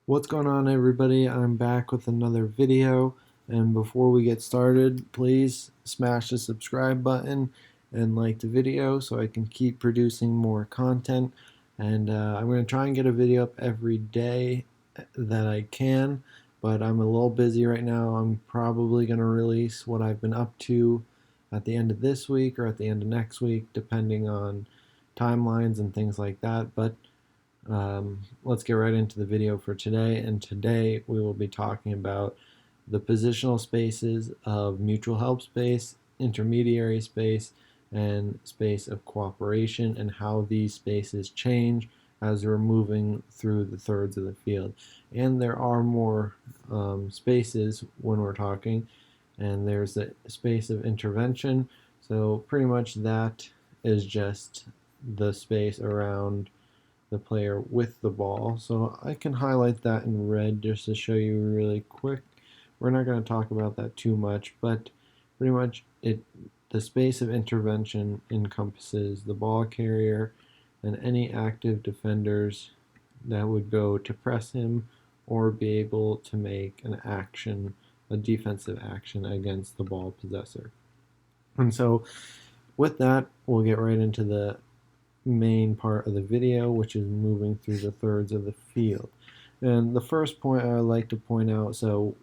What's going on, everybody? I'm back with another video, and before we get started, please smash the subscribe button and like the video so I can keep producing more content. And I'm going to try and get a video up every day that I can, but I'm a little busy right now. I'm probably going to release what I've been up to at the end of this week or at the end of next week, depending on timelines and things like that. But let's get right into the video for today. And today we will be talking about the positional spaces of mutual help space, intermediary space, and space of cooperation, and how these spaces change as we're moving through the thirds of the field. And there are more spaces when we're talking, and there's the space of intervention. So pretty much that is just the space around the player with the ball. So I can highlight that in red just to show you really quick. We're not going to talk about that too much, but pretty much the space of intervention encompasses the ball carrier and any active defenders that would go to press him or be able to make an action, a defensive action against the ball possessor. And so with that, we'll get right into the main part of the video, which is moving through the thirds of the field. And the first point I would like to point out, so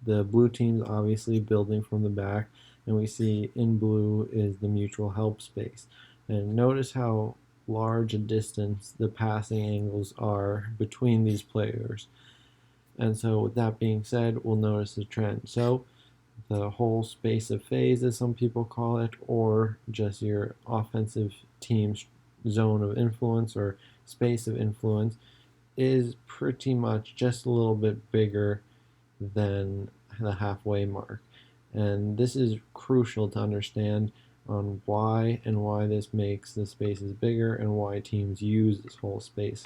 the blue team's obviously building from the back, and we see in blue is the mutual help space. And notice how large a distance the passing angles are between these players. And so with that being said, we'll notice the trend. So the whole space of phase, as some people call it, or just your offensive team's zone of influence or space of influence, is pretty much just a little bit bigger than the halfway mark. And this is crucial to understand on why this makes the spaces bigger and why teams use this whole space.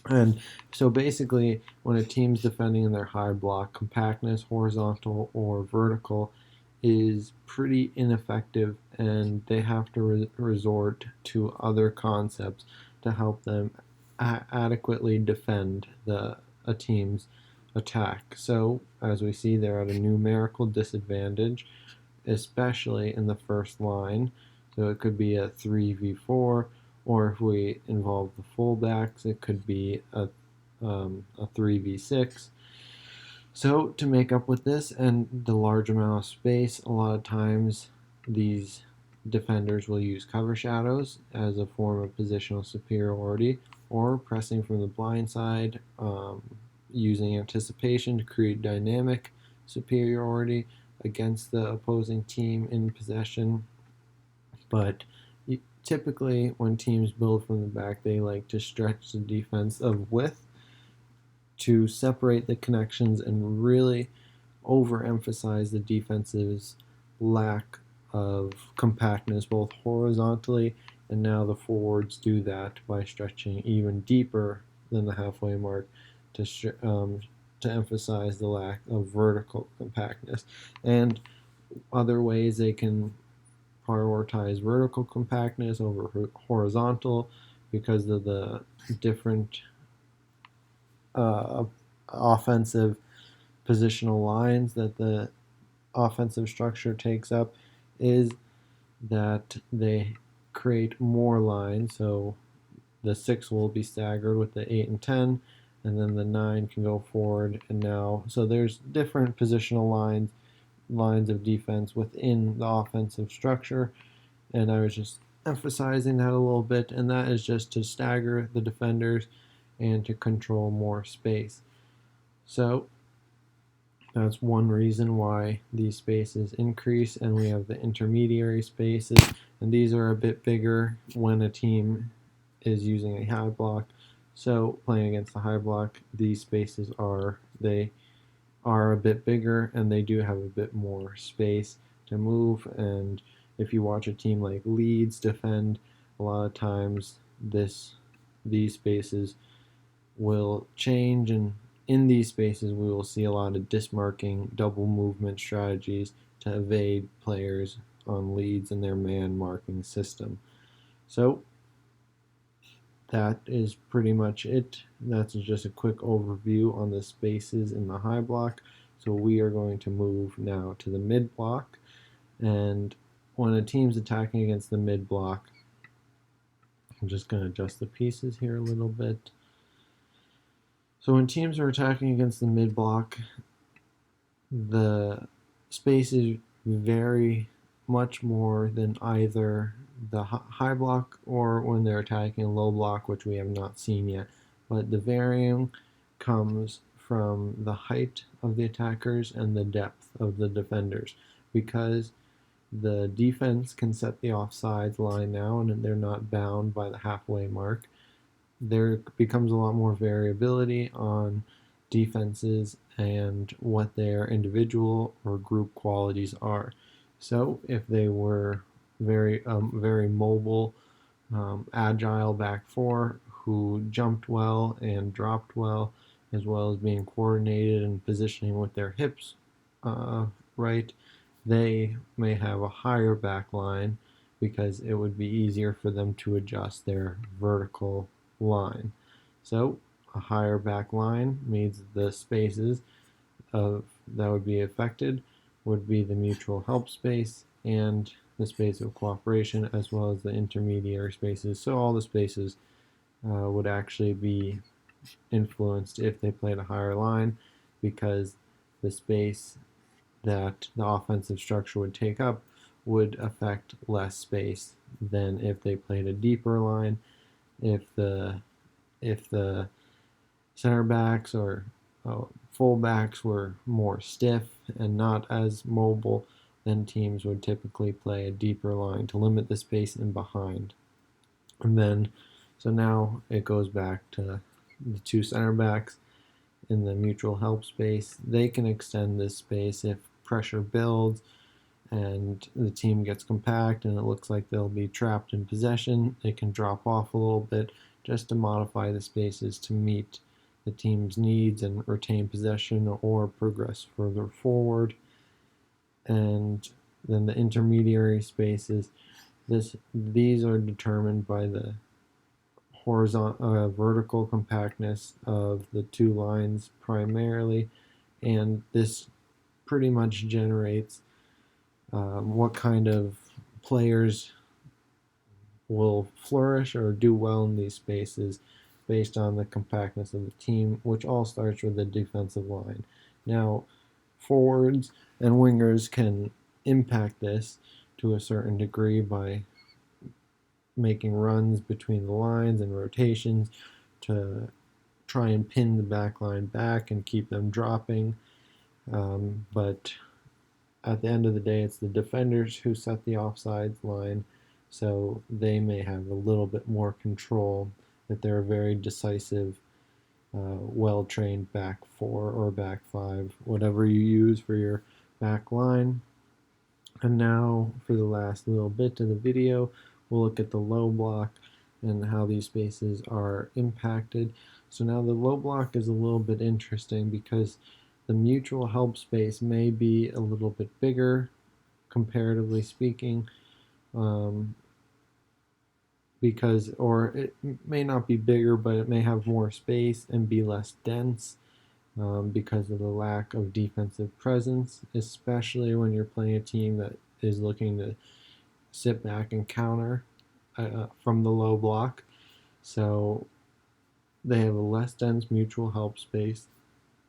And so basically, when a team's defending in their high block, compactness, horizontal or vertical, is pretty ineffective, and they have to resort to other concepts to help them adequately defend a team's attack. So, as we see, they're at a numerical disadvantage, especially in the first line. So it could be a 3v4, or if we involve the fullbacks, it could be a 3v6. So to make up with this and the large amount of space, a lot of times these defenders will use cover shadows as a form of positional superiority, or pressing from the blind side, using anticipation to create dynamic superiority against the opposing team in possession. But typically, when teams build from the back, they like to stretch the defense of width to separate the connections and really overemphasize the defense's lack of compactness, both horizontally, and now the forwards do that by stretching even deeper than the halfway mark to emphasize the lack of vertical compactness. And other ways they can prioritize vertical compactness over horizontal because of the different uh, offensive positional lines that the offensive structure takes up, is that they create more lines. So the 6 will be staggered with the 8 and 10, and then the 9 can go forward. And now, so there's different positional lines of defense within the offensive structure, and I was just emphasizing that a little bit, and that is just to stagger the defenders and to control more space. So that's one reason why these spaces increase, and we have the intermediary spaces, and these are a bit bigger when a team is using a high block. So playing against the high block, these spaces are a bit bigger, and they do have a bit more space to move. And if you watch a team like Leeds defend, a lot of times these spaces will change, and in these spaces we will see a lot of dismarking, double movement strategies to evade players on Leeds and their man marking system. So that is pretty much it. That's just a quick overview on the spaces in the high block. So we are going to move now to the mid block. And when a team's attacking against the mid block, I'm just going to adjust the pieces here a little bit. So when teams are attacking against the mid block, the spaces vary much more than either the high block or when they're attacking a low block, which we have not seen yet. But the varying comes from the height of the attackers and the depth of the defenders, because the defense can set the offsides line now and they're not bound by the halfway mark. There becomes a lot more variability on defenses and what their individual or group qualities are. So if they were very mobile, agile back four who jumped well and dropped well, as well as being coordinated and positioning with their hips right, they may have a higher back line because it would be easier for them to adjust their vertical line. So a higher back line means the spaces of that would be affected would be the mutual help space and the space of cooperation, as well as the intermediary spaces. So all the spaces would actually be influenced if they played a higher line, because the space that the offensive structure would take up would affect less space than if they played a deeper line. If the center backs or full backs were more stiff and not as mobile, then teams would typically play a deeper line to limit the space in behind. And then, so now it goes back to the two center backs in the mutual help space. They can extend this space if pressure builds and the team gets compact and it looks like they'll be trapped in possession. They can drop off a little bit just to modify the spaces to meet the team's needs and retain possession or progress further forward. And then the intermediary spaces, these are determined by the vertical compactness of the two lines primarily, and this pretty much generates what kind of players will flourish or do well in these spaces based on the compactness of the team, which all starts with the defensive line. Now, forwards and wingers can impact this to a certain degree by making runs between the lines and rotations to try and pin the back line back and keep them dropping. But at the end of the day, it's the defenders who set the offsides line, so they may have a little bit more control if they're a very decisive, well-trained back four or back five, whatever you use for your back line. And now for the last little bit of the video, we'll look at the low block and how these spaces are impacted. So now the low block is a little bit interesting because the mutual help space may be a little bit bigger, comparatively speaking, or it may not be bigger, but it may have more space and be less dense because of the lack of defensive presence, especially when you're playing a team that is looking to sit back and counter from the low block. So they have a less dense mutual help space.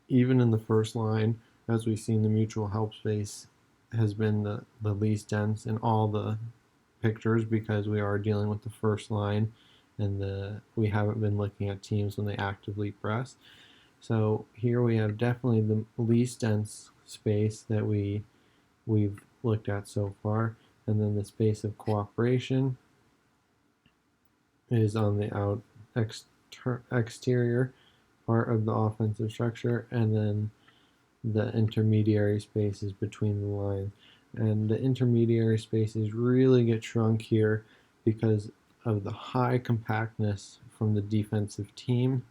Even in the first line, as we've seen, the mutual help space has been the least dense in all the pictures because we are dealing with the first line and we haven't been looking at teams when they actively press. So here we have definitely the least dense space that we've looked at so far, and then the space of cooperation is on the exterior part of the offensive structure, and then the intermediary spaces between the lines. And the intermediary spaces really get shrunk here because of the high compactness from the defensive team.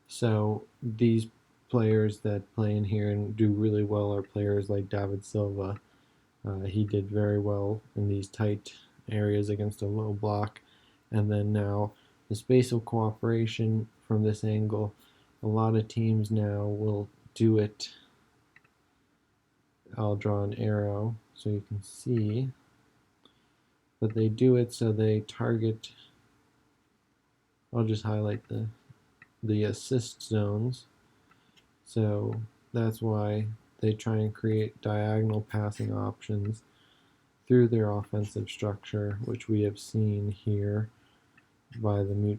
So these players that play in here and do really well are players like David Silva. He did very well in these tight areas against a low block. And then now the spatial cooperation from this angle, a lot of teams now will do it. I'll draw an arrow so you can see, but they do it so they target, I'll just highlight the assist zones. So that's why they try and create diagonal passing options through their offensive structure, which we have seen here by the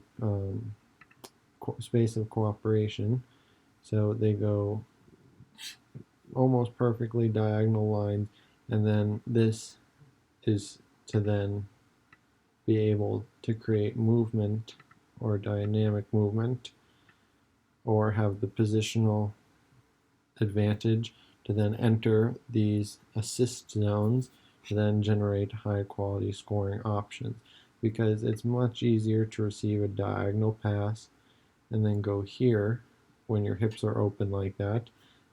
space of cooperation. So they go almost perfectly diagonal lines, and then this is to then be able to create movement or dynamic movement, or have the positional advantage to then enter these assist zones to then generate high quality scoring options, because it's much easier to receive a diagonal pass and then go here when your hips are open like that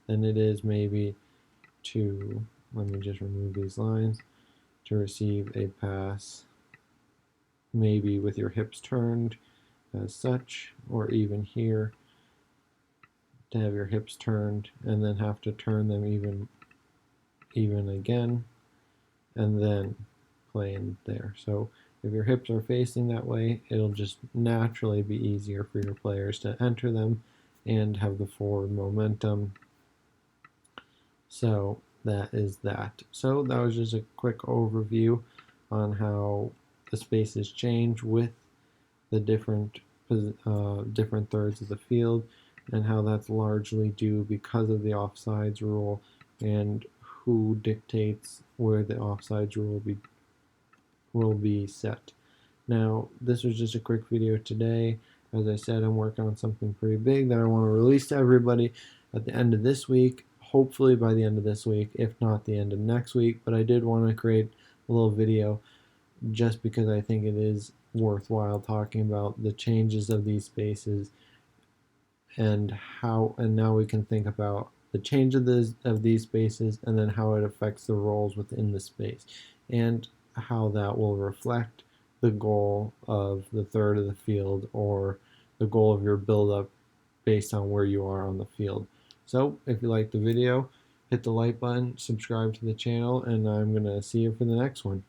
than it is maybe to, let me just remove these lines, to receive a pass maybe with your hips turned as such, or even here to have your hips turned and then have to turn them even again and then play in there. So if your hips are facing that way, it'll just naturally be easier for your players to enter them and have the forward momentum. So that is that. So that was just a quick overview on how the spaces change with the different thirds of the field, and how that's largely due because of the offsides rule and who dictates where the offsides rule will be set. Now, this was just a quick video today. As I said, I'm working on something pretty big that I want to release to everybody at the end of this week, hopefully by the end of this week, if not the end of next week. But I did want to create a little video just because I think it is worthwhile talking about the changes of these spaces and how, and now we can think about the change of these spaces and then how it affects the roles within the space and how that will reflect the goal of the third of the field or the goal of your build-up based on where you are on the field. So if you like the video, hit the like button, subscribe to the channel, and I'm going to see you for the next one.